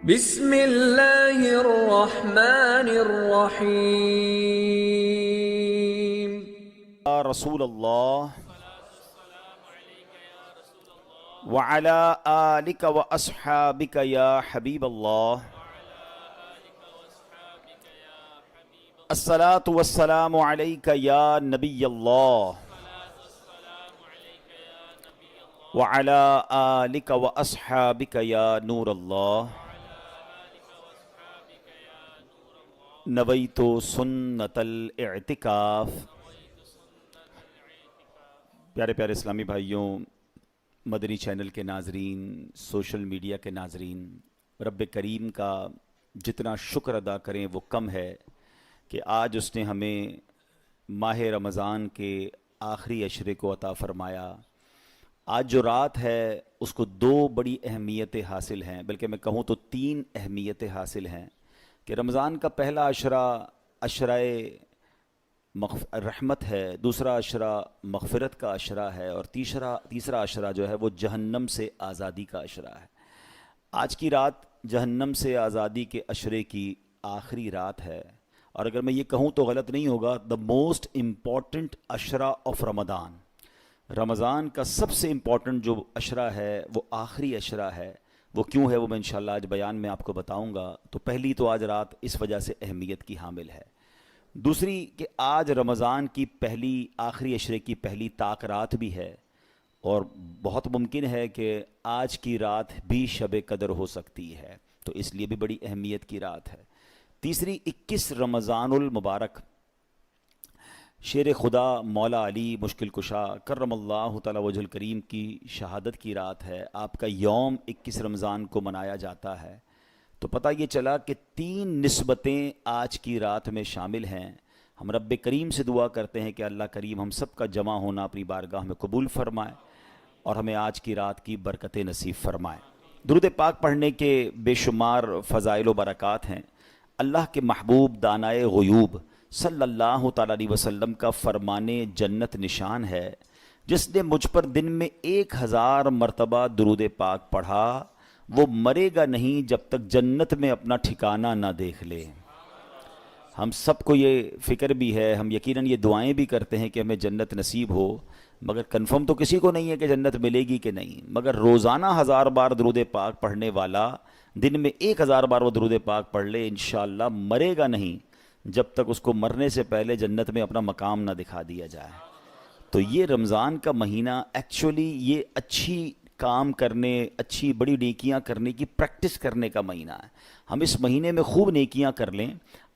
بسم اللہ الرحمن الرحیم۔ یا رسول اللہ وعلی آلک و اصحابک یا حبیب اللہ، الصلاۃ والسلام علیک یا نبی اللہ وعلی آلک و اصحابک یا نور اللہ، نویت سنت الاعتکاف۔ پیارے پیارے اسلامی بھائیوں، مدنی چینل کے ناظرین، سوشل میڈیا کے ناظرین، رب کریم کا جتنا شکر ادا کریں وہ کم ہے کہ آج اس نے ہمیں ماہ رمضان کے آخری عشرے کو عطا فرمایا۔ آج جو رات ہے اس کو دو بڑی اہمیتیں حاصل ہیں، بلکہ میں کہوں تو تین اہمیتیں حاصل ہیں کہ رمضان کا پہلا عشرہ عشرہ رحمت ہے، دوسرا عشرہ مغفرت کا عشرہ ہے، اور تیسرا عشرہ جو ہے وہ جہنم سے آزادی کا عشرہ ہے۔ آج کی رات جہنم سے آزادی کے عشرے کی آخری رات ہے، اور اگر میں یہ کہوں تو غلط نہیں ہوگا، the most important Ishrah of رمضان۔ رمضان کا سب سے امپورٹنٹ جو عشرہ ہے وہ آخری عشرہ ہے۔ وہ کیوں ہے وہ میں انشاءاللہ آج بیان میں آپ کو بتاؤں گا۔ تو پہلی تو آج رات اس وجہ سے اہمیت کی حامل ہے، دوسری کہ آج رمضان کی پہلی آخری عشرے کی پہلی طاق رات بھی ہے، اور بہت ممکن ہے کہ آج کی رات بھی شب قدر ہو سکتی ہے، تو اس لیے بھی بڑی اہمیت کی رات ہے۔ تیسری 21 رمضان المبارک، شیر خدا مولا علی مشکل کشا کرم اللہ تعالی وجہ الکریم کی شہادت کی رات ہے۔ آپ کا یوم 21 رمضان کو منایا جاتا ہے، تو پتہ یہ چلا کہ تین نسبتیں آج کی رات میں شامل ہیں۔ ہم رب کریم سے دعا کرتے ہیں کہ اللہ کریم ہم سب کا جمع ہونا اپنی بارگاہ میں قبول فرمائے، اور ہمیں آج کی رات کی برکتیں نصیب فرمائے۔ درود پاک پڑھنے کے بے شمار فضائل و برکات ہیں۔ اللہ کے محبوب دانائے غیوب صلی اللہ تعالیٰ علیہ وسلم کا فرمان جنت نشان ہے، جس نے مجھ پر دن میں 1000 مرتبہ درود پاک پڑھا وہ مرے گا نہیں جب تک جنت میں اپنا ٹھکانہ نہ دیکھ لے۔ ہم سب کو یہ فکر بھی ہے، ہم یقیناً یہ دعائیں بھی کرتے ہیں کہ ہمیں جنت نصیب ہو، مگر کنفرم تو کسی کو نہیں ہے کہ جنت ملے گی کہ نہیں، مگر روزانہ 1000 بار درود پاک پڑھنے والا دن میں 1000 بار وہ درود پاک پڑھ لے، انشاءاللہ مرے گا نہیں جب تک اس کو مرنے سے پہلے جنت میں اپنا مقام نہ دکھا دیا جائے۔ تو یہ رمضان کا مہینہ ایکچولی یہ اچھی کام کرنے، اچھی بڑی نیکیاں کرنے کی پریکٹس کرنے کا مہینہ ہے۔ ہم اس مہینے میں خوب نیکیاں کر لیں،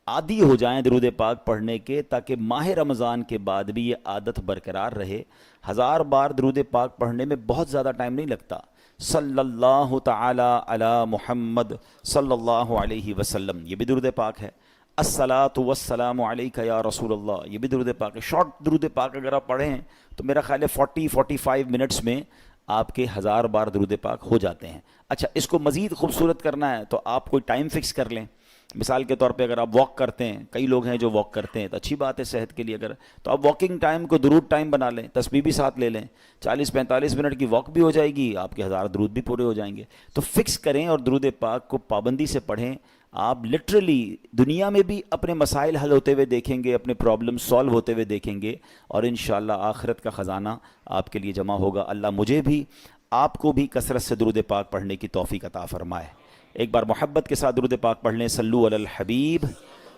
عادی ہو جائیں درود پاک پڑھنے کے، تاکہ ماہ رمضان کے بعد بھی یہ عادت برقرار رہے۔ 1000 بار درود پاک پڑھنے میں بہت زیادہ ٹائم نہیں لگتا۔ صلی اللہ تعالی علی محمد صلی اللہ علیہ وسلم، یہ بھی درود پاک ہے۔ الصلاۃ والسلام علیک یا رسول اللہ، یہ بھی درود پاک ہے۔ شارٹ درود پاک اگر آپ پڑھیں تو میرا خیال ہے 40-45 منٹس میں آپ کے 1000 بار درود پاک ہو جاتے ہیں۔ اچھا، اس کو مزید خوبصورت کرنا ہے تو آپ کوئی ٹائم فکس کر لیں۔ مثال کے طور پہ اگر آپ واک کرتے ہیں، کئی لوگ ہیں جو واک کرتے ہیں تو اچھی بات ہے صحت کے لیے، اگر تو آپ واکنگ ٹائم کو درود ٹائم بنا لیں، تسبیح بھی ساتھ لے لیں، 40-45 منٹ کی واک بھی ہو جائے گی، آپ کے 1000 درود بھی پورے ہو جائیں گے۔ تو فکس کریں اور درود پاک کو پابندی سے پڑھیں۔ آپ لٹرلی دنیا میں بھی اپنے مسائل حل ہوتے ہوئے دیکھیں گے، اپنے پرابلم سالو ہوتے ہوئے دیکھیں گے، اور انشاءاللہ آخرت کا خزانہ آپ کے لیے جمع ہوگا۔ اللہ مجھے بھی آپ کو بھی کثرت سے درود پاک پڑھنے کی توفیق عطا فرمائے۔ ایک بار محبت کے ساتھ درود پاک پڑھ لیں، صلو علی الحبیب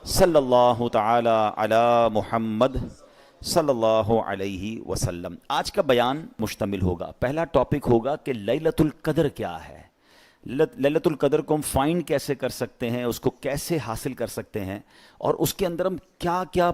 صلی اللہ تعالی علی محمد صلی اللہ علیہ وسلم۔ آج کا بیان مشتمل ہوگا، پہلا ٹاپک ہوگا کہ لیلۃ القدر کیا ہے، لیلۃ القدر کو ہم فائنڈ کیسے کر سکتے ہیں، اس کو کیسے حاصل کر سکتے ہیں، اور اس کے اندر ہم کیا کیا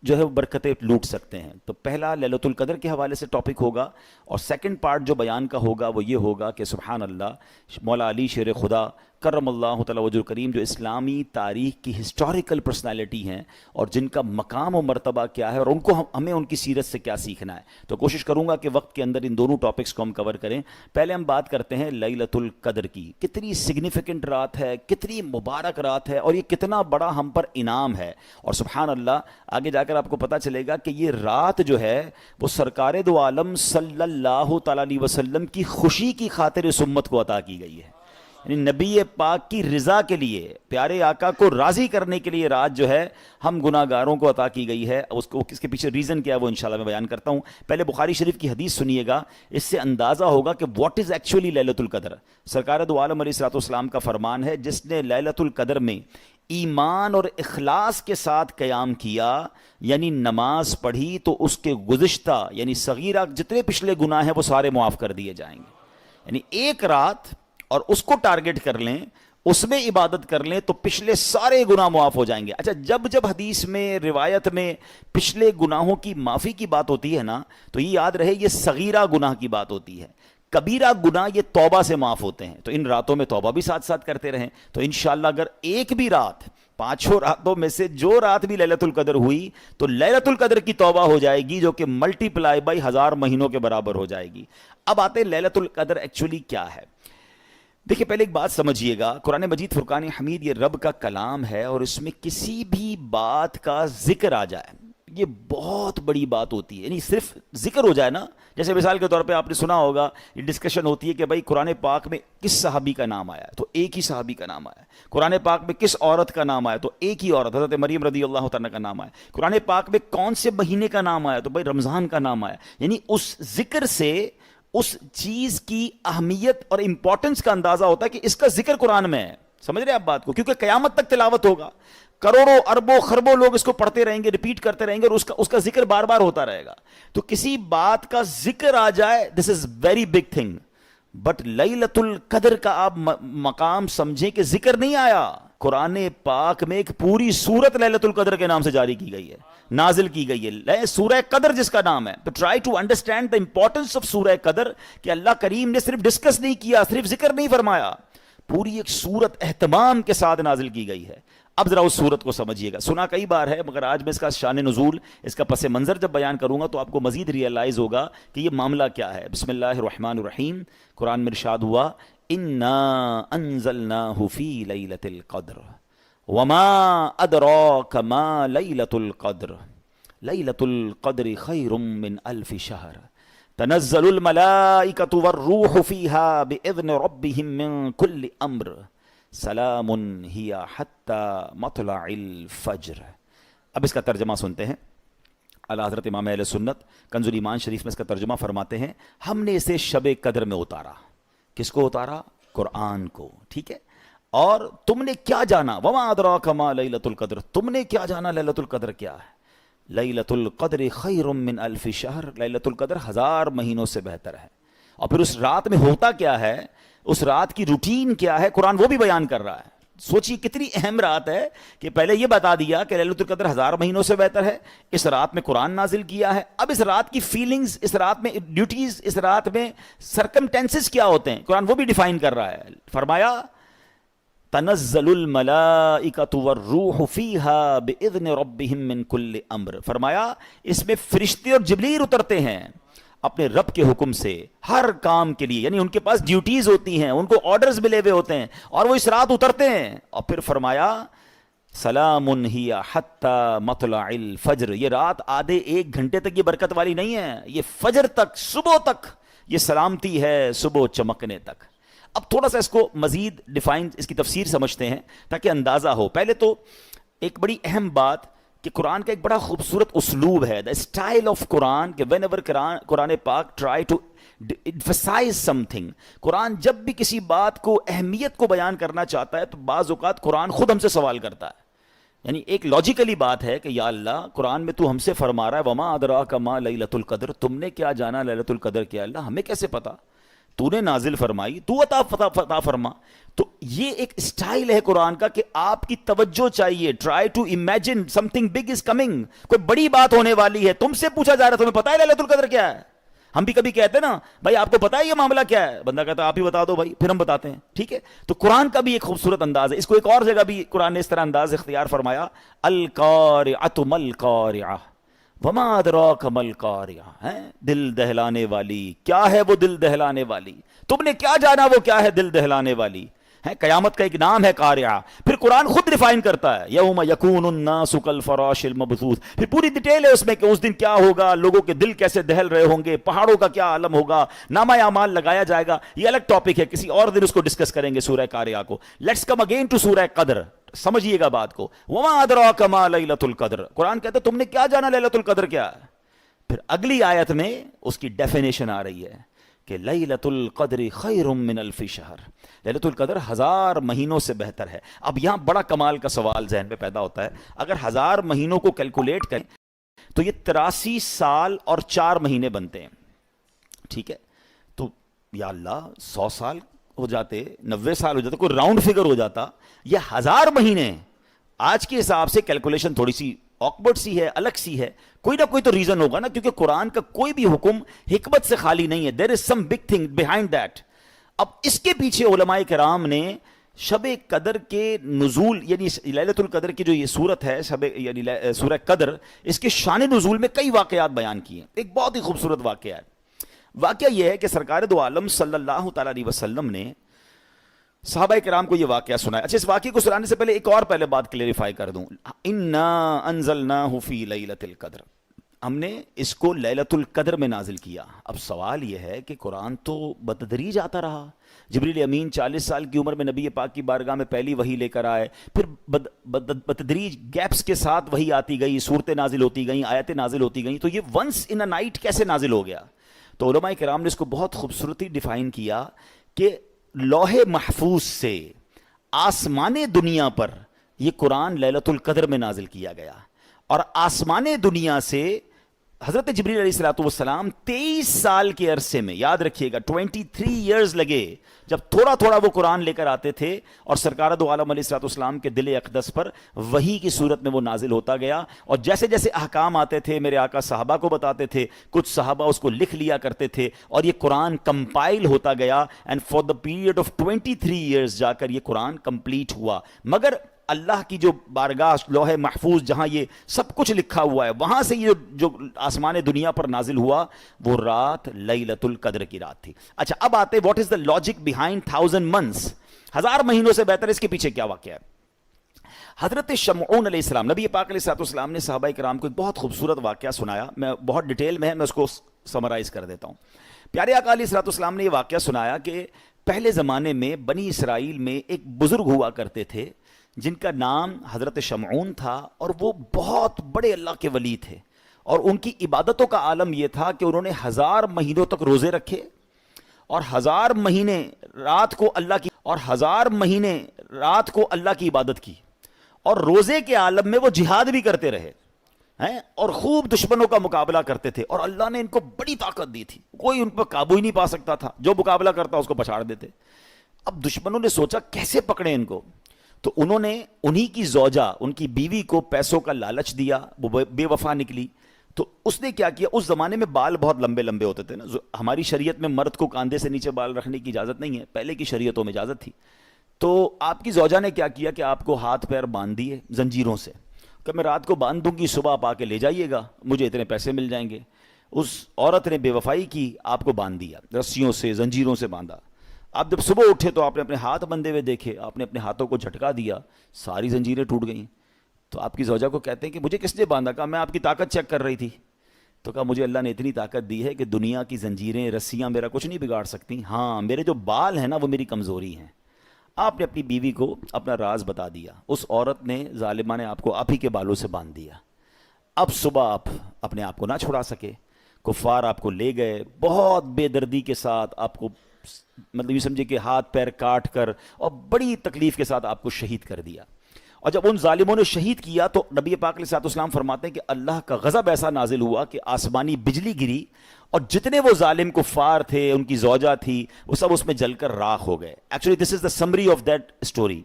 جو ہے وہ برکتیں لوٹ سکتے ہیں۔ تو پہلا لیلۃ القدر کے حوالے سے ٹاپک ہوگا، اور سیکنڈ پارٹ جو بیان کا ہوگا وہ یہ ہوگا کہ سبحان اللہ، مولا علی شیر خدا کرم اللہ تعالی وجہ کریم جو اسلامی تاریخ کی ہسٹوریکل پرسنالٹی ہیں، اور جن کا مقام و مرتبہ کیا ہے، اور ان کو ہمیں ان کی سیرت سے کیا سیکھنا ہے۔ تو کوشش کروں گا کہ وقت کے اندر ان دونوں ٹاپکس کو ہم کور کریں۔ پہلے ہم بات کرتے ہیں لیلۃ القدر کی، کتنی سگنیفیکنٹ رات ہے، کتنی مبارک رات ہے، اور یہ کتنا بڑا ہم پر انعام ہے۔ اور سبحان اللہ، آگے جا کر آپ کو پتہ چلے گا کہ یہ رات جو ہے وہ سرکار دو عالم صلی اللہ تعالی علیہ وسلم کی خوشی کی خاطر اس امت کو عطا کی گئی ہے۔ یعنی نبی پاک کی رضا کے لیے، پیارے آقا کو راضی کرنے کے لیے رات جو ہے ہم گناہ گاروں کو عطا کی گئی ہے. اس کے پیچھے ریزن کیا ہے وہ انشاءاللہ میں بیان کرتا ہوں. پہلے بخاری شریف کی حدیث سنیے گا، اس سے اندازہ ہوگا کہ واٹ از ایکچولی لیلۃ القدر. سرکار دو عالم علیہ الصلوۃ والسلام کا فرمان ہے، جس نے لیلۃ القدر میں ایمان اور اخلاص کے ساتھ قیام کیا، یعنی نماز پڑھی، تو اس کے گزشتہ یعنی صغیرہ جتنے پچھلے گناہ ہیں وہ سارے معاف کر دیے جائیں گے. یعنی ایک رات اور اس کو ٹارگٹ کر لیں، اس میں عبادت کر لیں تو پچھلے سارے گناہ معاف ہو جائیں گے. اچھا، جب حدیث میں روایت میں پچھلے گناہوں کی معافی کی بات ہوتی ہے نا، تو یہ یاد رہے یہ صغیرہ گناہ کی بات ہوتی ہے. کبیرہ گناہ یہ توبہ سے معاف ہوتے ہیں. تو ان راتوں میں توبہ بھی ساتھ ساتھ کرتے رہیں. تو انشاءاللہ اگر ایک بھی رات، 5 راتوں میں سے جو رات بھی لیلۃ القدر ہوئی تو لیلۃ القدر کی توبہ ہو جائے گی، جو کہ ملٹی پلائی بائی 1000 مہینوں کے برابر ہو جائے گی. اب آتے لیلۃ القدر ایکچولی کیا ہے. دیکھیں پہلے ایک بات سمجھیے گا، قرآن مجید فرقان حمید یہ رب کا کلام ہے، اور اس میں کسی بھی بات کا ذکر آ جائے یہ بہت بڑی بات ہوتی ہے. یعنی صرف ذکر ہو جائے نا، جیسے مثال کے طور پہ آپ نے سنا ہوگا یہ ڈسکشن ہوتی ہے کہ بھائی قرآن پاک میں کس صحابی کا نام آیا ہے، تو ایک ہی صحابی کا نام آیا ہے. قرآن پاک میں کس عورت کا نام آیا تو ایک ہی عورت حضرت مریم رضی اللہ تعالیٰ کا نام آیا. قرآن پاک میں کون سے مہینے کا نام آیا تو بھائی رمضان کا نام آیا. یعنی اس ذکر سے اس چیز کی اہمیت اور امپورٹنس کا اندازہ ہوتا ہے کہ اس کا ذکر قرآن میں ہے. سمجھ رہے ہیں آپ بات کو؟ کیونکہ قیامت تک تلاوت ہوگا، کروڑوں اربوں خربوں لوگ اس کو پڑھتے رہیں گے، ریپیٹ کرتے رہیں گے، اور اس کا ذکر بار بار ہوتا رہے گا. تو کسی بات کا ذکر آ جائے، this is very big thing. But لیلۃ القدر کا آپ مقام سمجھیں کہ ذکر نہیں آیا. قرآن پاک میں ایک پوری سورت لیلۃ القدر کے نام سے جاری کی گئی ہے، نازل کی گئی ہے، سورہ قدر جس کا نام ہے. تو try to understand the importance of سورہ قدر، کہ اللہ کریم نے صرف ڈسکس نہیں کیا، صرف ذکر نہیں فرمایا، پوری ایک سورت اہتمام کے ساتھ نازل کی گئی ہے. اب ذرا اس سورت کو سمجھیے گا. سنا کئی بار ہے، مگر آج میں اس کا شان نزول، اس کا پس منظر جب بیان کروں گا تو آپ کو مزید ریئلائز ہوگا کہ یہ معاملہ کیا ہے. بسم اللہ الرحمن الرحیم. قرآن میں ارشاد ہوا، انا انزلناہ فی لیلۃ القدر وما ادراک ما لیلۃ القدر لیلۃ القدر خیر من الف شہر تنزل الملائکۃ والروح فیہا باذن ربہم من کل امر سلام ہی حتی مطلع الفجر. اب اس کا ترجمہ سنتے ہیں. اعلیٰ حضرت امام اہل سنت کنز الایمان شریف میں اس کا ترجمہ فرماتے ہیں، ہم نے اسے شب قدر میں اتارا. کس کو اتارا؟ قرآن کو. ٹھیک ہے. اور تم نے کیا جانا؟ وما ادراک ما لیلۃ القدر، تم نے کیا جانا لیلۃ القدر کیا ہے؟ لیلۃ القدر خیر من الف شہر، لیلۃ القدر 1000 مہینوں سے بہتر ہے. اور پھر اس رات میں ہوتا کیا ہے، اس رات کی روٹین کیا ہے، قرآن وہ بھی بیان کر رہا ہے. سوچیے کتنی اہم رات ہے کہ پہلے یہ بتا دیا کہ لیلۃ القدر 1000 مہینوں سے بہتر ہے. اس رات میں قرآن نازل کیا ہے. اب اس رات کی فیلنگز، اس رات میں ڈیوٹیز، اس رات میں سرکمٹینسز کیا ہوتے ہیں، قرآن وہ بھی ڈیفائن کر رہا ہے. فرمایا تنزل الملائکۃ والروح فیہا باذن ربہم من کل امر. فرمایا اس میں فرشتے اور جبریل اترتے ہیں اپنے رب کے حکم سے ہر کام کے لیے. یعنی ان کے پاس ڈیوٹیز ہوتی ہیں، ان کو آرڈرز ملے ہوئے ہوتے ہیں، اور وہ اس رات اترتے ہیں. اور پھر فرمایا سلام ہی حتی مطلع الفجر. یہ رات آدھے 1 گھنٹے تک یہ برکت والی نہیں ہے، یہ فجر تک، صبح تک یہ سلامتی ہے، صبح چمکنے تک. اب تھوڑا سا اس کو مزید ڈیفائن، اس کی تفسیر سمجھتے ہیں تاکہ اندازہ ہو. پہلے تو ایک بڑی اہم بات کہ قرآن کا ایک بڑا خوبصورت اسلوب ہے، دا اسٹائل آف قرآن، کہ وین ایور قرآن پاک ٹرائی ٹو emphasize something، قرآن جب بھی کسی بات کو، اہمیت کو بیان کرنا چاہتا ہے تو بعض اوقات قرآن خود ہم سے سوال کرتا ہے. یعنی ایک لاجیکلی بات ہے کہ یا اللہ قرآن میں تو ہم سے فرما رہا ہے وما ادراک ما لیلۃ القدر، تم نے کیا جانا لیلۃ القدر کیا؟ اللہ ہمیں کیسے پتا؟ تو نے نازل فرمائی، تو عطا فرما. تو یہ ایک اسٹائل ہے قرآن کا کہ آپ کی توجہ چاہیے. Try to imagine something big is coming, کوئی بڑی بات ہونے والی ہے، تم سے پوچھا جا رہا ہے تمہیں پتا ہے لیلۃ القدر کیا ہے؟ ہم بھی کبھی کہتے ہیں نا بھائی آپ کو پتا ہے یہ معاملہ کیا ہے، بندہ کہتا ہے آپ ہی بتا دو بھائی، پھر ہم بتاتے ہیں. ٹھیک ہے. تو قرآن کا بھی ایک خوبصورت انداز ہے. اس کو ایک اور جگہ بھی قرآن نے اس طرح انداز اختیار فرمایا، القارعۃ ما القارعہ وما ادراک ما القارعہ. دل دہلانے والی، کیا ہے وہ دل دہلانے والی؟ تم نے کیا جانا وہ کیا ہے دل دہلانے والی؟ ہے قیامت کا ایک نام ہے قاریہ. پھر قرآن خود ڈیفائن کرتا ہے یوم یکون الناس کالفراش المبثوث. پھر پوری ڈیٹیل ہے اس میں کہ اس دن کیا ہوگا, لوگوں کے دل کیسے دہل رہے ہوں گے, پہاڑوں کا کیا عالم ہوگا, نامہ اعمال لگایا جائے گا. یہ الگ ٹاپک ہے, کسی اور دن اس کو ڈسکس کریں گے سورہ قاریہ کو. لیٹس کم اگین ٹو سورہ قدر. سمجھیے گا بات کو. وما ادراک ما لیلۃ القدر. قرآن کہتا ہے تم نے کیا جانا لیلۃ القدر کیا ہے. پھر اگلی آیت میں اس کی ڈیفینیشن آ رہی ہے کہ لیلۃ القدر خیر من الف شہر. لیلۃ القدر 1000 مہینوں سے بہتر ہے. اب یہاں بڑا کمال کا سوال ذہن میں پیدا ہوتا ہے. اگر 1000 مہینوں کو کیلکولیٹ کریں تو یہ 83 سال اور 4 مہینے بنتے ہیں. ٹھیک ہے, تو یا اللہ 100 سال ہو جاتے, 90 سال ہو جاتے, کوئی راؤنڈ فگر ہو جاتا. یہ 1000 مہینے آج کے حساب سے کیلکولیشن تھوڑی سی آکورڈ سی ہے, الگ سی ہے. کوئی نہ کوئی تو ریزن ہوگا نا, کیونکہ قرآن کا کوئی بھی حکم حکمت سے خالی نہیں ہے. There is some big thing behind that. اب اس کے پیچھے علماء کرام نے شب قدر کے نزول یعنی لیلۃ القدر کی جو یہ صورت ہے شب یعنی سورہ قدر, اس کے شان نزول میں کئی واقعات بیان کیے ہیں. ایک بہت ہی خوبصورت واقعہ ہے. واقعہ یہ ہے کہ سرکار دو عالم صلی اللہ تعالی علیہ وسلم نے صحابہ کرام کو یہ واقعہ سنایا. اچھا, اس واقعے کو سنانے سے پہلے ایک اور پہلے بات کلیریفائی کر دوں. انا انزلناہ فی لیلۃ القدر, ہم نے اس کو لیلۃ القدر میں نازل کیا. اب سوال یہ ہے کہ قرآن تو بتدریج آتا رہا. جبریل امین 40 سال کی عمر میں نبی پاک کی بارگاہ میں پہلی وحی لے کر آئے, پھر بتدریج گیپس کے ساتھ وحی آتی گئی, صورتیں نازل ہوتی گئیں, آیتیں نازل ہوتی گئیں. تو یہ ونس ان اے نائٹ کیسے نازل ہو گیا؟ تو علماء کرام نے اس کو بہت خوبصورتی ڈیفائن کیا کہ لوح محفوظ سے آسمان دنیا پر یہ قرآن لیلۃ القدر میں نازل کیا گیا, اور آسمان دنیا سے حضرت جبریل علیہ السلام 23 سال کے عرصے میں, یاد رکھیے گا 23 ایئرز لگے جب تھوڑا تھوڑا وہ قرآن لے کر آتے تھے, اور سرکار دو عالم علیہ السلام کے دل اقدس پر وحی کی صورت میں وہ نازل ہوتا گیا. اور جیسے جیسے احکام آتے تھے میرے آقا صحابہ کو بتاتے تھے, کچھ صحابہ اس کو لکھ لیا کرتے تھے, اور یہ قرآن کمپائل ہوتا گیا. And for the period of 23 years جا کر یہ قرآن کمپلیٹ ہوا. مگر اللہ کی جو بارگاہ لوح محفوظ جہاں یہ سب کچھ لکھا ہوا ہے, وہاں سے یہ جو آسمان دنیا پر نازل ہوا وہ رات لیلۃ القدر کی رات تھی. اچھا, اب آتے what is the logic behind 1000 months, 1000 مہینوں سے بہتر, اس کے پیچھے کیا واقعہ ہے؟ حضرت شمعون علیہ السلام, نبی پاک علیہ السلام نے صحابہ کرام کو ایک بہت خوبصورت واقعہ سنایا. میں بہت ڈیٹیل میں ہے, میں اس کو سمرائز کر دیتا ہوں. پیارے آقا علیہ السلام نے یہ واقعہ سنایا کہ پہلے زمانے میں بنی اسرائیل میں ایک بزرگ ہوا کرتے تھے جن کا نام حضرت شمعون تھا, اور وہ بہت بڑے اللہ کے ولی تھے. اور ان کی عبادتوں کا عالم یہ تھا کہ انہوں نے 1000 مہینوں تک روزے رکھے, اور 1000 مہینے رات کو اللہ کی عبادت کی, اور روزے کے عالم میں وہ جہاد بھی کرتے رہے ہیں, اور خوب دشمنوں کا مقابلہ کرتے تھے. اور اللہ نے ان کو بڑی طاقت دی تھی, کوئی ان پر قابو ہی نہیں پا سکتا تھا, جو مقابلہ کرتا اس کو پچھاڑ دیتے. اب دشمنوں نے سوچا کیسے پکڑے ان کو, تو انہوں نے انہی کی زوجہ, ان کی بیوی کو پیسوں کا لالچ دیا. وہ بے وفا نکلی, تو اس نے کیا کیا, اس زمانے میں بال بہت لمبے لمبے ہوتے تھے نا. ہماری شریعت میں مرد کو کاندھے سے نیچے بال رکھنے کی اجازت نہیں ہے, پہلے کی شریعتوں میں اجازت تھی. تو آپ کی زوجہ نے کیا کیا کہ آپ کو ہاتھ پیر باندھ دیے زنجیروں سے, کہ میں رات کو باندھ دوں گی, صبح آپ آ کے لے جائیے گا, مجھے اتنے پیسے مل جائیں گے. اس عورت نے بے وفائی کی, آپ کو باندھ دیا, رسیوں سے زنجیروں سے باندھا. آپ جب صبح اٹھے تو آپ نے اپنے ہاتھ بندھے ہوئے دیکھے, آپ نے اپنے ہاتھوں کو جھٹکا دیا, ساری زنجیریں ٹوٹ گئیں. تو آپ کی زوجہ کو کہتے ہیں کہ مجھے کس نے باندھا؟ کہا میں آپ کی طاقت چیک کر رہی تھی. تو کہا مجھے اللہ نے اتنی طاقت دی ہے کہ دنیا کی زنجیریں رسیاں میرا کچھ نہیں بگاڑ سکتی, ہاں میرے جو بال ہیں نا وہ میری کمزوری ہیں. آپ نے اپنی بیوی کو اپنا راز بتا دیا. اس عورت نے, ظالمہ نے, آپ کو آپ ہی کے بالوں سے باندھ دیا. اب صبح آپ اپنے آپ کو نہ چھڑا سکے, کفار آپ کو لے گئے, بہت بے دردی کے ساتھ آپ کو, مطلب یہ سمجھے کہ ہاتھ پیر کاٹ کر اور بڑی تکلیف کے ساتھ آپ کو شہید کر دیا. اور جب ان ظالموں نے شہید کیا تو نبی پاک علیہ السلام فرماتے ہیں کہ اللہ کا غضب ایسا نازل ہوا کہ آسمانی بجلی گری, اور جتنے وہ ظالم کفار تھے, ان کی زوجہ تھی, وہ سب اس میں جل کر راکھ ہو گئے. Actually this is the summary of that story.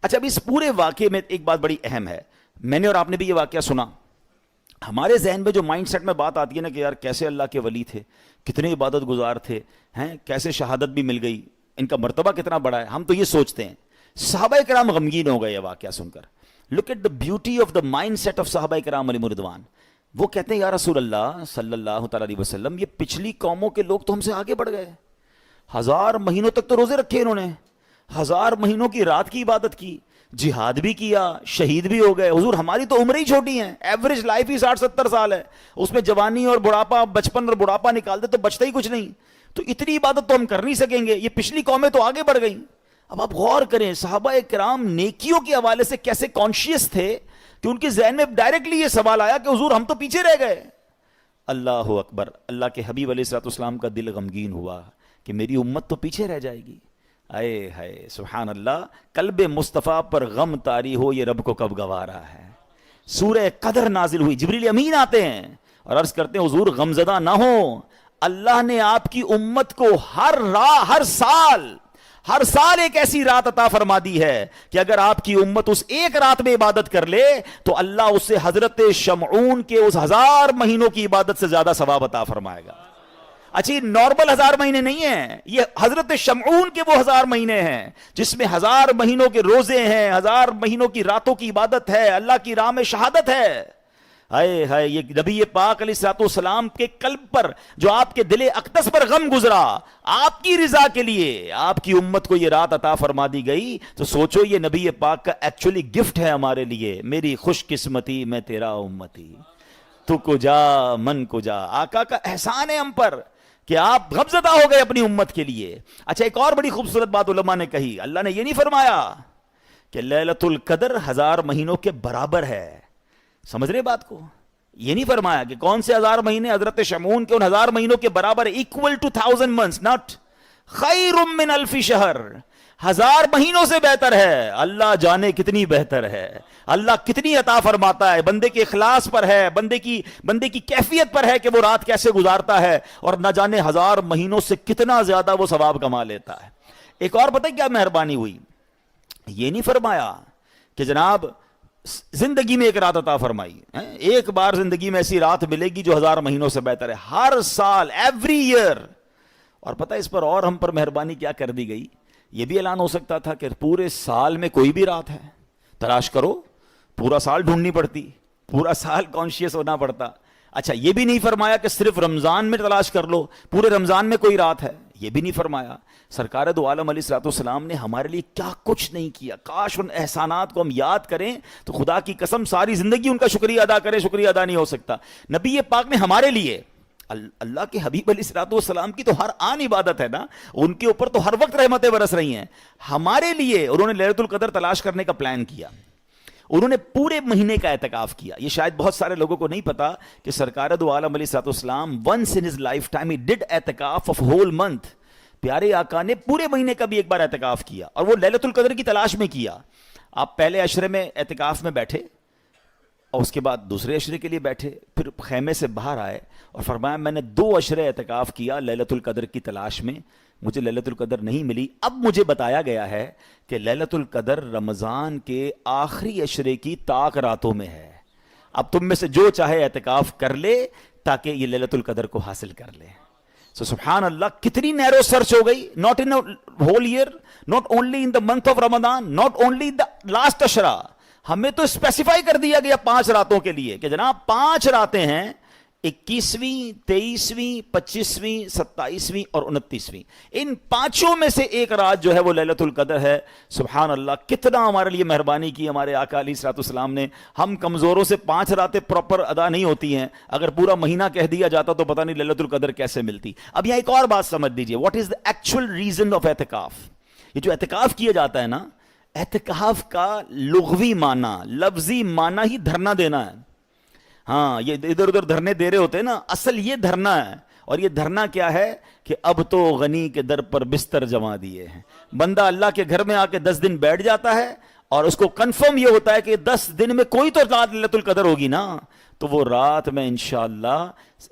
اچھا, اب اس پورے واقعے میں ایک بات بڑی اہم ہے, میں نے اور آپ نے بھی یہ واقعہ سنا. ہمارے ذہن میں جو مائنڈ سیٹ میں بات آتی ہے نا کہ یار کیسے اللہ کے ولی تھے, کتنے عبادت گزار تھے, ہیں کیسے شہادت بھی مل گئی, ان کا مرتبہ کتنا بڑا ہے, ہم تو یہ سوچتے ہیں. صحابہ کرام غمگین ہو گئے یہ واقعہ سن کر. Look at the beauty of the mindset of صحابہ کرام علیہم رضوان. وہ کہتے ہیں یا رسول اللہ صلی اللہ تعالی علیہ وسلم, یہ پچھلی قوموں کے لوگ تو ہم سے آگے بڑھ گئے, 1000 مہینوں تک تو روزے رکھے انہوں نے, 1000 مہینوں کی رات کی عبادت کی, جہاد بھی کیا, شہید بھی ہو گئے. حضور ہماری تو عمریں ہی چھوٹی ہیں, ایوریج لائف ہی 60-70 سال ہے, اس میں جوانی اور بڑھاپا, بچپن اور بڑھاپا نکال دے تو بچتا ہی کچھ نہیں. تو اتنی عبادت تو ہم کر نہیں سکیں گے. یہ پچھلی قومیں تو آگے بڑھ گئیں. اب آپ غور کریں صحابہ کرام نیکیوں کے حوالے سے کیسے کانشیس تھے کہ ان کے ذہن میں ڈائریکٹلی یہ سوال آیا کہ حضور ہم تو پیچھے رہ گئے. اللہ اکبر. اللہ کے حبیب علیہ الصلوۃ والسلام کا دل غمگین ہوا کہ میری امت تو پیچھے رہ جائے گی. اے ہائے سبحان اللہ. قلب مصطفیٰ پر غم طاری ہو یہ رب کو کب گوارا ہے. سورہ قدر نازل ہوئی, جبریل امین آتے ہیں اور عرض کرتے ہیں حضور غمزدہ نہ ہو, اللہ نے آپ کی امت کو ہر سال ایک ایسی رات عطا فرما دی ہے کہ اگر آپ کی امت اس ایک رات میں عبادت کر لے تو اللہ اسے حضرت شمعون کے اس 1000 مہینوں کی عبادت سے زیادہ ثواب عطا فرمائے گا. اچھا یہ نارمل 1000 مہینے نہیں ہیں, یہ حضرت شمعون کے وہ 1000 مہینے ہیں جس میں 1000 مہینوں کے روزے ہیں, 1000 مہینوں کی راتوں کی عبادت ہے, اللہ کی راہ میں شہادت ہے. ہائے ہائے, یہ نبی پاک علیہ الصلوۃ والسلام کے قلب پر جو آپ کے دل اقدس پر غم گزرا, آپ کی رضا کے لیے آپ کی امت کو یہ رات عطا فرما دی گئی. تو سوچو یہ نبی پاک کا ایکچولی گفٹ ہے ہمارے لیے. میری خوش قسمتی میں تیرا امتی, تو کو جا من کو جا. آقا کا احسان ہے ہم پر کہ آپ غمزدہ ہو گئے اپنی امت کے لیے. اچھا ایک اور بڑی خوبصورت بات علماء نے کہی, اللہ نے یہ نہیں فرمایا کہ لیلۃ القدر 1000 مہینوں کے برابر ہے. سمجھ رہے بات کو؟ یہ نہیں فرمایا کہ کون سے 1000 مہینے حضرت شمعون کے ان 1000 مہینوں کے برابر, equal to 1000 months, not خیر من 1000 شہر. 1000 مہینوں سے بہتر ہے. اللہ جانے کتنی بہتر ہے, اللہ کتنی عطا فرماتا ہے. بندے کے اخلاص پر ہے, بندے کی کیفیت پر ہے کہ وہ رات کیسے گزارتا ہے, اور نہ جانے 1000 مہینوں سے کتنا زیادہ وہ ثواب کما لیتا ہے. ایک اور پتہ کیا مہربانی ہوئی, یہ نہیں فرمایا کہ جناب زندگی میں ایک رات عطا فرمائی, ایک بار زندگی میں ایسی رات ملے گی جو 1000 مہینوں سے بہتر ہے. ہر سال, ایوری ایئر. اور پتہ اس پر اور ہم پر مہربانی کیا کر دی گئی, یہ بھی اعلان ہو سکتا تھا کہ پورے سال میں کوئی بھی رات ہے تلاش کرو, پورا سال ڈھونڈنی پڑتی, پورا سال کانشیس ہونا پڑتا. اچھا یہ بھی نہیں فرمایا کہ صرف رمضان میں تلاش کر لو, پورے رمضان میں کوئی رات ہے, یہ بھی نہیں فرمایا. سرکار دو عالم علیہ الصلوۃ والسلام نے ہمارے لیے کیا کچھ نہیں کیا. کاش ان احسانات کو ہم یاد کریں تو خدا کی قسم ساری زندگی ان کا شکریہ ادا کریں, شکریہ ادا نہیں ہو سکتا. نبی پاک نے ہمارے لیے, اللہ کے حبیب علیہ الصلوۃ والسلام کی تو ہر آن عبادت ہے نا, ان کے اوپر تو ہر وقت رحمتیں برس رہی ہیں. ہمارے لیے انہوں نے لیلۃ القدر تلاش کرنے کا پلان کیا. انہوں نے پورے مہینے کا اعتکاف کیا. یہ شاید بہت سارے لوگوں کو نہیں پتا کہ سرکار دو عالم علیہ الصلوۃ والسلام once in his lifetime he did اعتکاف of whole month. پیارے آقا نے پورے مہینے کا بھی ایک بار اعتکاف کیا, اور وہ لیلۃ القدر کی تلاش میں کیا. آپ پہلے عشرے میں اعتکاف میں بیٹھے اور اس کے بعد دوسرے عشرے کے لیے بیٹھے, پھر خیمے سے باہر آئے اور فرمایا میں نے 2 عشرے اعتکاف کیا لیلۃ القدر کی تلاش میں, مجھے لیلۃ القدر نہیں ملی. اب مجھے بتایا گیا ہے کہ لیلۃ القدر رمضان کے آخری عشرے کی طاق راتوں میں ہے. اب تم میں سے جو چاہے اعتکاف کر لے تاکہ یہ لیلۃ القدر کو حاصل کر لے. سبحان اللہ, کتنی نیرو سرچ ہو گئی. Not in whole year, not only in the month of Ramadan, not only the last عشرہ. ہمیں تو اسپیسیفائی کر دیا گیا 5 راتوں کے لیے کہ جناب 5 راتیں ہیں, 21ویں, 23ویں, 25ویں, 27ویں اور 29ویں. ان 5 میں سے ایک رات جو ہے وہ لیلۃ القدر ہے. سبحان اللہ, کتنا ہمارے لیے مہربانی کی ہمارے آقا علیہ الصلوۃ والسلام نے. ہم کمزوروں سے 5 راتیں پراپر ادا نہیں ہوتی ہیں, اگر پورا مہینہ کہہ دیا جاتا تو پتہ نہیں لیلۃ القدر کیسے ملتی. اب یہاں ایک اور بات سمجھ دیجئے, what is the actual reason of اعتکاف. یہ جو اعتکاف کیا جاتا ہے نا, اعتکاف کا لغوی معنی, لفظی معنی ہی دھرنا دینا ہے. ہاں یہ ادھر ادھر دھرنے دے رہے ہوتے ہیں نا, اصل یہ دھرنا ہے. اور یہ دھرنا کیا ہے کہ اب تو غنی کے در پر بستر جما دیے ہیں. بندہ اللہ کے گھر میں آ کے 10 دن بیٹھ جاتا ہے اور اس کو کنفرم یہ ہوتا ہے کہ 10 دن میں کوئی تو رات لیلۃ القدر ہوگی نا, تو وہ رات میں انشاءاللہ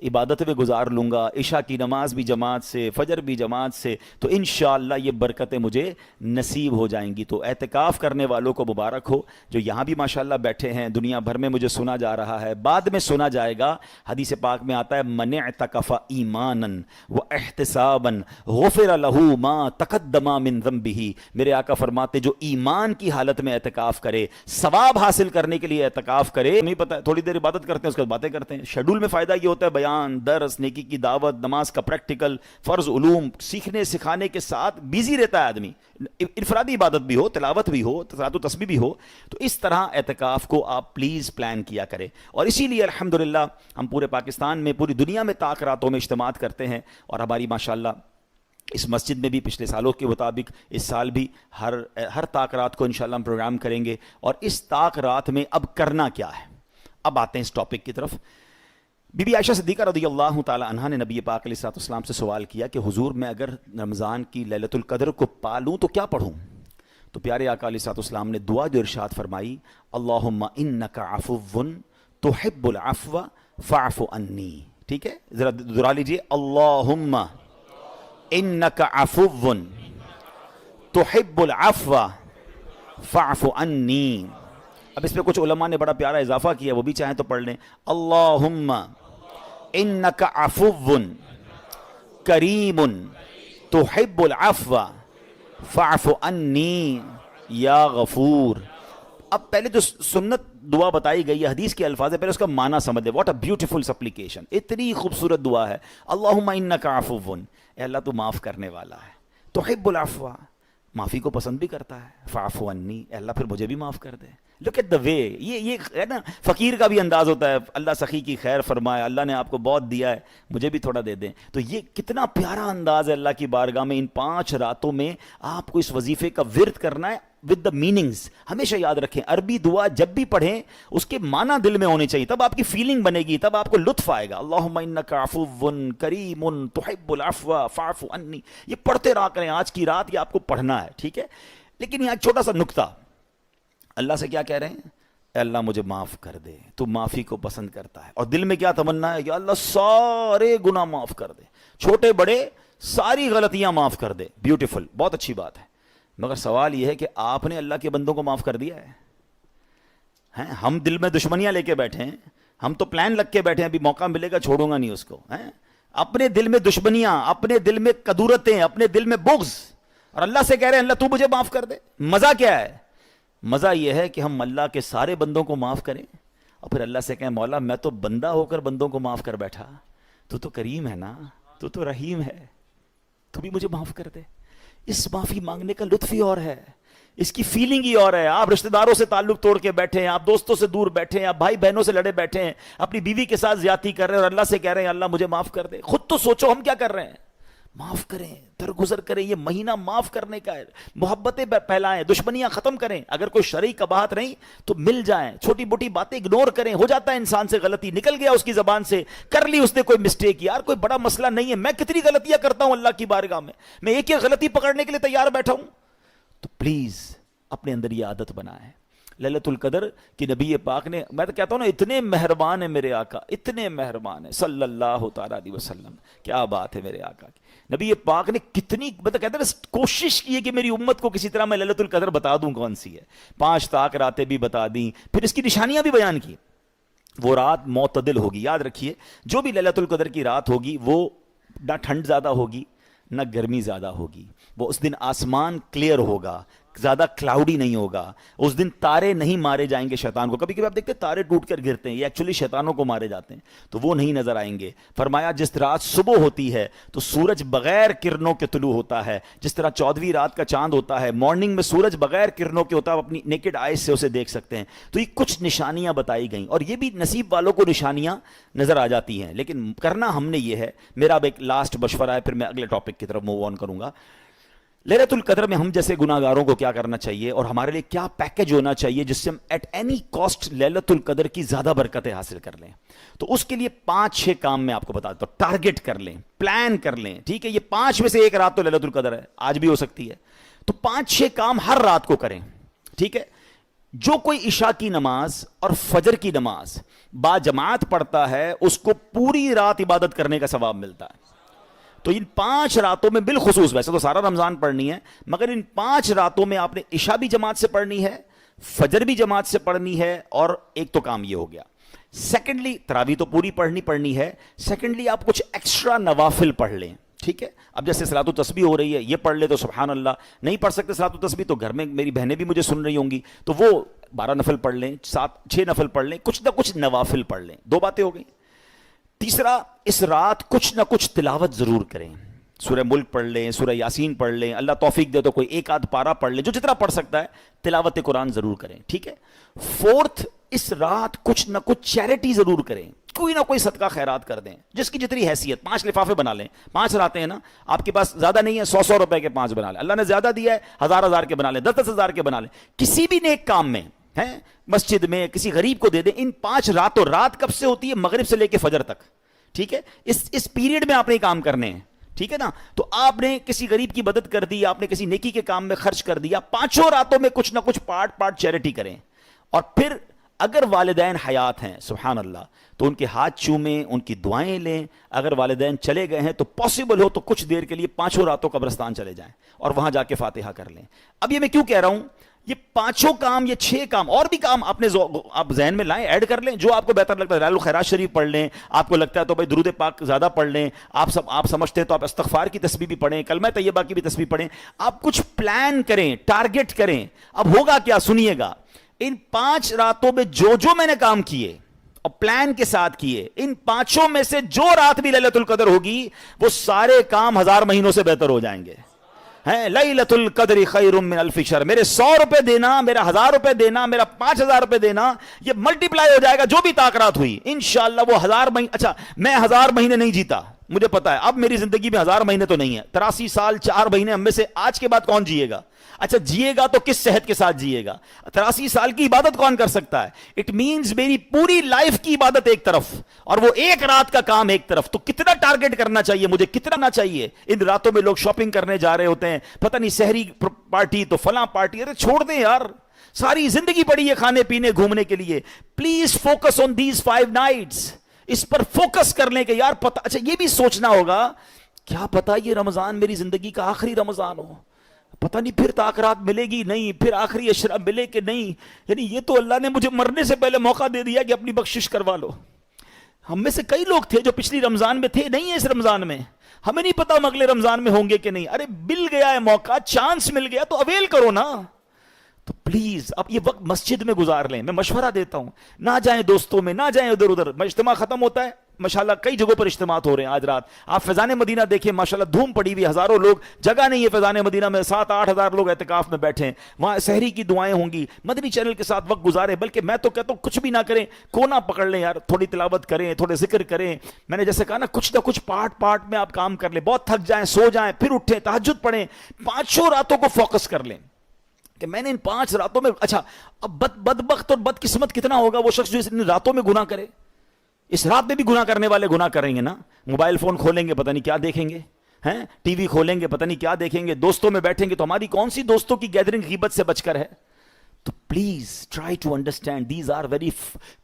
عبادت میں گزار لوں گا, عشاء کی نماز بھی جماعت سے, فجر بھی جماعت سے, تو انشاءاللہ یہ برکتیں مجھے نصیب ہو جائیں گی. تو اعتکاف کرنے والوں کو مبارک ہو جو یہاں بھی ماشاءاللہ بیٹھے ہیں. دنیا بھر میں مجھے سنا جا رہا ہے, بعد میں سنا جائے گا. حدیث پاک میں آتا ہے من اعتکف ایمانا واحتسابا غفر له ما تقدم من ذنبه. میرے آقا فرماتے جو ایمان کی حالت میں اعتکاف کرے, ثواب حاصل کرنے کے لیے اعتکاف کرے, نہیں پتہ تھوڑی دیر عبادت کرتے ہیں اس کے بعد باتیں کرتے ہیں. شیڈول میں فائدہ یہ ہوتا ہے بیان, درس, نیکی کی دعوت, نماز کا پریکٹیکل, فرض, علوم سیکھنے سکھانے کے ساتھ بیزی رہتا ہے آدمی. انفرادی عبادت بھی ہو, تلاوت بھی ہو, صلاۃ و تسبیح بھی ہو. تو اس طرح اعتکاف کو آپ پلیز پلان کیا کریں. اور اسی لیے الحمدللہ ہم پورے پاکستان میں, پوری دنیا میں طاق راتوں میں اجتماعات کرتے ہیں. اور ہماری ماشاءاللہ اس مسجد میں بھی پچھلے سالوں کے مطابق اس سال بھی ہر طاق رات کو انشاءاللہ ہم پروگرام کریں گے. اور اس طاق رات میں اب کرنا کیا ہے, اب آتے ہیں اس ٹاپک کی طرف. بی بی عائشہ صدیقہ رضی اللہ تعالی عنہا نے نبی پاک علیہ الصلوۃ والسلام سے سوال کیا کہ حضور میں اگر رمضان کی لیلۃ القدر کو پالوں تو کیا پڑھوں؟ تو پیارے آقا علیہ الصلوۃ والسلام نے دعا جو ارشاد فرمائی, اللہم انک عفو تحب العفو فاعف عنی. ٹھیک ہے, ذرا دہرا لیجیے, اللہم انک عفو تحب العفو فاعف عنی. اب اس پہ کچھ علماء نے بڑا پیارا اضافہ کیا, وہ بھی چاہیں تو پڑھ لیں, اللہم انک عفو کریم تحب العفو فاعف عنی یا غفور. اب پہلے جو سنت دعا بتائی گئی ہے, حدیث کے الفاظ ہے, پہلے اس کا معنی سمجھ لیں. واٹ اے بیوٹیفل سپلیکیشن, اتنی خوبصورت دعا ہے. اللہم انک عفو, اے اللہ تو معاف کرنے والا ہے, تحب العفو, معافی کو پسند بھی کرتا ہے, فاعف عنی, اے اللہ پھر مجھے بھی معاف کر دے. لک ایٹ دا وے, یہ ہے نا فقیر کا بھی انداز ہوتا ہے, اللہ سخی کی خیر فرمائے, اللہ نے آپ کو بہت دیا ہے, مجھے بھی تھوڑا دے دیں. تو یہ کتنا پیارا انداز ہے اللہ کی بارگاہ میں. ان 5 راتوں میں آپ کو اس وظیفے کا ورد کرنا ہے ود دا میننگز. ہمیشہ یاد رکھیں, عربی دعا جب بھی پڑھیں اس کے معنی دل میں ہونے چاہیے, تب آپ کی فیلنگ بنے گی, تب آپ کو لطف آئے گا. اللہم انک عفو کریم تحب العفو فاعف عنی, یہ پڑھتے رہا کریں. آج کی رات یہ آپ کو پڑھنا ہے, ٹھیک ہے. لیکن یہاں ایک چھوٹا سا نکتہ, اللہ سے کیا کہہ رہے ہیں, اے اللہ مجھے معاف کر دے, تو معافی کو پسند کرتا ہے. اور دل میں کیا تمنا ہے, یا اللہ سارے گناہ معاف کر دے, چھوٹے بڑے ساری غلطیاں معاف کر دے. بیوٹیفل, بہت اچھی بات ہے. مگر سوال یہ ہے کہ آپ نے اللہ کے بندوں کو معاف کر دیا ہے؟ ہم دل میں دشمنیاں لے کے بیٹھے ہیں, ہم تو پلان لگ کے بیٹھے ہیں, ابھی موقع ملے گا چھوڑوں گا نہیں اس کو. اپنے دل میں دشمنیاں, اپنے دل میں کدورتیں, اپنے دل میں بغض, اور اللہ سے کہہ رہے ہیں اللہ تو مجھے معاف کر دے. مزہ کیا ہے؟ مزہ یہ ہے کہ ہم اللہ کے سارے بندوں کو معاف کریں اور پھر اللہ سے کہیں مولا میں تو بندہ ہو کر بندوں کو معاف کر بیٹھا, تو کریم ہے نا, تو رحیم ہے, تو بھی مجھے معاف کر دے. اس معافی مانگنے کا لطف ہی اور ہے, اس کی فیلنگ ہی اور ہے. آپ رشتہ داروں سے تعلق توڑ کے بیٹھے ہیں, آپ دوستوں سے دور بیٹھے ہیں, آپ بھائی بہنوں سے لڑے بیٹھے ہیں, اپنی بیوی کے ساتھ زیادتی کر رہے ہیں اور اللہ سے کہہ رہے ہیں اللہ مجھے معاف کر دے. خود تو سوچو ہم کیا کر رہے ہیں. معاف کریں, درگزر کریں, یہ مہینہ معاف کرنے کا ہے. محبتیں پھیلائیں, دشمنیاں ختم کریں. اگر کوئی شرعی قباحت نہیں تو مل جائیں, چھوٹی موٹی باتیں اگنور کریں. ہو جاتا ہے انسان سے غلطی, نکل گیا اس کی زبان سے, کر لی اس نے کوئی مسٹیک, یار کوئی بڑا مسئلہ نہیں ہے. میں کتنی غلطیاں کرتا ہوں اللہ کی بارگاہ میں ایک ایک غلطی پکڑنے کے لیے تیار بیٹھا ہوں. تو پلیز اپنے اندر یہ عادت بنائیں. لیلۃ القدر کی نبی پاک نے, میں تو کہتا ہوں نا, اتنے مہربان ہیں میرے آقا, اتنے مہربان ہیں صلی اللہ تعالیٰ علیہ وسلم. کیا بات ہے میرے آقا کی. نبی پاک نے کتنی مطلب کہتے ہیں کوشش کی ہے کہ میری امت کو کسی طرح میں لیلۃ القدر بتا دوں کون سی ہے. 5 طاق راتیں بھی بتا دیں, پھر اس کی نشانیاں بھی بیان کی. وہ رات معتدل ہوگی. یاد رکھیے جو بھی لیلۃ القدر کی رات ہوگی وہ نہ ٹھنڈ زیادہ ہوگی نہ گرمی زیادہ ہوگی. وہ اس دن آسمان کلیئر ہوگا, زیادہ کلاؤڈی نہیں ہوگا. اس دن تارے نہیں مارے جائیں گے شیطان کو. کبھی کبھی آپ دیکھتے ہیں تارے ٹوٹ کر گرتے ہیں, یہ ایکچولی شیطانوں کو مارے جاتے ہیں, تو وہ نہیں نظر آئیں گے. فرمایا جس رات صبح ہوتی ہے تو سورج بغیر کرنوں کے طلوع ہوتا ہے, جس طرح 14ویں رات کا چاند ہوتا ہے, مارننگ میں سورج بغیر کرنوں کے ہوتا ہے, آپ اپنی نیکڈ آئیز سے اسے دیکھ سکتے ہیں. تو یہ کچھ نشانیاں بتائی گئیں, اور یہ بھی نصیب والوں کو نشانیاں نظر آ جاتی ہیں. لیکن کرنا ہم نے یہ ہے. میرا اب ایک لاسٹ مشورہ ہے, پھر میں اگلے ٹاپک کی طرف موو آن کروں گا. لیلۃ القدر میں ہم جیسے گناہگاروں کو کیا کرنا چاہیے اور ہمارے لیے کیا پیکج ہونا چاہیے جس سے ہم ایٹ اینی کاسٹ لیلۃ القدر کی زیادہ برکتیں حاصل کر لیں. تو اس کے لیے 5-6 کام میں آپ کو بتا دیتا ہوں. ٹارگٹ کر لیں, پلان کر لیں, ٹھیک ہے. یہ 5 میں سے ایک رات تو لیلۃ القدر ہے, آج بھی ہو سکتی ہے. تو 5-6 کام ہر رات کو کریں, ٹھیک ہے. جو کوئی عشاء کی نماز اور فجر کی نماز با جماعت پڑھتا ہے اس کو پوری رات عبادت کرنے کا ثواب ملتا ہے. تو ان 5 راتوں میں بالخصوص, ویسے تو سارا رمضان پڑھنی ہے, مگر ان 5 راتوں میں آپ نے عشاء بھی جماعت سے پڑھنی ہے, فجر بھی جماعت سے پڑھنی ہے, اور ایک تو کام یہ ہو گیا. سیکنڈلی تراویح تو پوری پڑھنی ہے. سیکنڈلی آپ کچھ ایکسٹرا نوافل پڑھ لیں, ٹھیک ہے. اب جیسے صلاۃ التسبیح ہو رہی ہے، یہ پڑھ لے تو سبحان اللہ، نہیں پڑھ سکتے صلاۃ التسبیح تو گھر میں میری بہنیں بھی مجھے سن رہی ہوں گی، تو وہ 12 نفل پڑھ لیں، 6 نفل پڑھ لیں، کچھ نہ کچھ نوافل پڑھ لیں. 2 باتیں ہو گئیں. تیسرا، اس رات کچھ نہ کچھ تلاوت ضرور کریں. سورہ ملک پڑھ لیں، سورہ یاسین پڑھ لیں، اللہ توفیق دے تو کوئی ایک آدھ پارہ پڑھ لیں، جو جتنا پڑھ سکتا ہے تلاوت قرآن ضرور کریں. ٹھیک ہے. 4، اس رات کچھ نہ کچھ چیریٹی ضرور کریں، کوئی نہ کوئی صدقہ خیرات کر دیں، جس کی جتنی حیثیت. 5 لفافے بنا لیں، 5 راتیں ہیں نا، آپ کے پاس زیادہ نہیں ہے، 100 روپے کے 5 بنا لیں. اللہ نے زیادہ دیا ہے، 1000 کے بنا لیں، 10,000 کے بنا لیں. کسی بھی نیک کام میں ہیں، مسجد میں کسی غریب کو دے دیں. ان 5 راتوں، رات کب سے ہوتی ہے؟ مغرب سے لے کے فجر تک. ٹھیک ہے. اس پیریڈ میں آپ نے کام کرنے ہیں. ٹھیک ہے نا. تو آپ نے کسی غریب کی مدد کر دی، آپ نے کسی نیکی کے کام میں خرچ کر دیا. 5 راتوں میں کچھ نہ کچھ پارٹ چیریٹی کریں. اور پھر اگر والدین حیات ہیں، سبحان اللہ، تو ان کے ہاتھ چومیں، ان کی دعائیں لیں. اگر والدین چلے گئے ہیں تو پاسبل ہو تو کچھ دیر کے لیے 5 راتوں قبرستان چلے جائیں اور وہاں جا کے فاتحہ کر لیں. اب یہ میں کیوں کہہ رہا ہوں؟ یہ 5 کام، یہ 6 کام اور بھی کام آپ ذہن میں لائیں، ایڈ کر لیں، جو آپ کو بہتر لگتا ہے. لال الخیرات شریف پڑھ لیں، آپ کو لگتا ہے تو بھائی درود پاک زیادہ پڑھ لیں، آپ سمجھتے ہیں تو آپ استغفار کی تسبیح بھی پڑھیں، کلمہ طیبہ کی بھی تسبیح پڑھیں. آپ کچھ پلان کریں، ٹارگٹ کریں. اب ہوگا کیا؟ سنیے گا. ان 5 راتوں میں جو میں نے کام کیے اور پلان کے ساتھ کیے، ان 5 میں سے جو رات بھی لیلۃ القدر ہوگی، وہ سارے کام 1000 مہینوں سے بہتر ہو جائیں گے. لیلۃ القدر خیر من الف شہر. میرے 100 روپے دینا، میرا 1000 روپے دینا، میرا 5000 روپے دینا، یہ ملٹی پلائی ہو جائے گا. جو بھی طاقت ہوئی انشاءاللہ وہ 1000 مہینے. اچھا، میں 1000 مہینے نہیں جیتا، مجھے پتا ہے اب میری زندگی میں 1000 مہینے تو نہیں ہے. 83 سال 4 مہینے ہم میں سے آج کے بعد کون جیے گا؟ اچھا جیے گا تو کس صحت کے ساتھ جیے گا؟ 83 سال کی عبادت کون کر سکتا ہے؟ اٹ مینز میری پوری لائف کی عبادت ایک طرف اور وہ ایک رات کا کام ایک طرف. تو کتنا ٹارگٹ کرنا چاہیے مجھے، کتنا نہ چاہیے؟ ان راتوں میں لوگ شاپنگ کرنے جا رہے ہوتے ہیں، پتہ نہیں سحری پارٹی تو فلاں پارٹی. ارے چھوڑ دیں یار، ساری زندگی پڑی ہے کھانے پینے گھومنے کے لیے. Please focus on these 5 nights. اس پر فوکس کر لیں کہ یار پتہ. اچھا یہ بھی سوچنا ہوگا، کیا پتا یہ رمضان میری زندگی کا آخری رمضان ہو، پتہ نہیں پھر طاقت ملے گی نہیں، پھر آخری عشرہ ملے کہ نہیں. یعنی یہ تو اللہ نے مجھے مرنے سے پہلے موقع دے دیا کہ اپنی بخشش کروا لو. ہم میں سے کئی لوگ تھے جو پچھلی رمضان میں تھے، نہیں ہے اس رمضان میں، ہمیں نہیں پتا ہم اگلے رمضان میں ہوں گے کہ نہیں. ارے مل گیا ہے موقع، چانس مل گیا تو اویل کرو نا. تو پلیز اب یہ وقت مسجد میں گزار لیں. میں مشورہ دیتا ہوں، نہ جائیں دوستوں میں، نہ جائیں ادھر ادھر. اجتماع ختم ہوتا ہے، ماشاءاللہ کئی جگہوں پر اجتماعات ہو رہے ہیں. آج رات آپ فیضان مدینہ دیکھیں، ماشاءاللہ دھوم پڑی ہوئی، ہزاروں لوگ، جگہ نہیں ہے فیضان مدینہ میں، 7-8 ہزار لوگ اعتکاف میں بیٹھے ہیں. وہاں سحری کی دعائیں ہوں گی. مدنی چینل کے ساتھ وقت گزاریں. بلکہ میں تو کہتا ہوں کچھ بھی نہ کریں، کونا پکڑ لیں یار، تھوڑی تلاوت کریں، تھوڑے ذکر کریں. میں نے جیسے کہا نا، کچھ نہ کچھ پارٹ میں آپ کام کر لیں. بہت تھک جائیں، سو جائیں، پھر اٹھیں، تہجد پڑھیں. 5 راتوں کو فوکس کر لیں کہ میں نے ان 5 راتوں میں. اچھا اب بدبخت اور بدقسمت کتنا ہوگا وہ شخص جو ان راتوں میں گناہ کرے. اس رات میں بھی گناہ کرنے والے گناہ کریں گے نا. موبائل فون کھولیں گے، پتہ نہیں کیا دیکھیں گے، ہیں ٹی وی کھولیں گے، پتہ نہیں کیا دیکھیں گے. دوستوں میں بیٹھیں گے تو ہماری کون سی دوستوں کی گیدرنگ غیبت سے بچ کر ہے. تو please try to understand these are very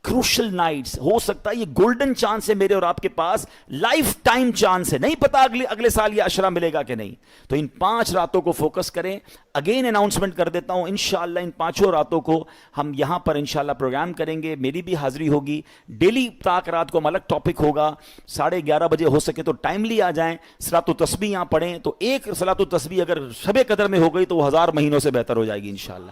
crucial nights. ہو سکتا ہے یہ گولڈن چانس ہے میرے اور آپ کے پاس، لائف ٹائم چانس ہے. نہیں پتا اگلے سال یہ عشرہ ملے گا کہ نہیں. تو ان 5 راتوں کو فوکس کریں. اگین اناؤنسمنٹ کر دیتا ہوں، انشاءاللہ ان 5 راتوں کو ہم یہاں پر انشاءاللہ پروگرام کریں گے. میری بھی حاضری ہوگی. ڈیلی طاق رات کو ہم الگ ٹاپک ہوگا. 11:30 بجے ہو سکے تو ٹائملی آ جائیں. صلاۃ التسبیح یہاں پڑھیں. تو ایک صلاۃ التسبیح اگر شب قدر میں ہو گئی تو وہ 1000 مہینوں سے بہتر ہو جائے گی انشاءاللہ.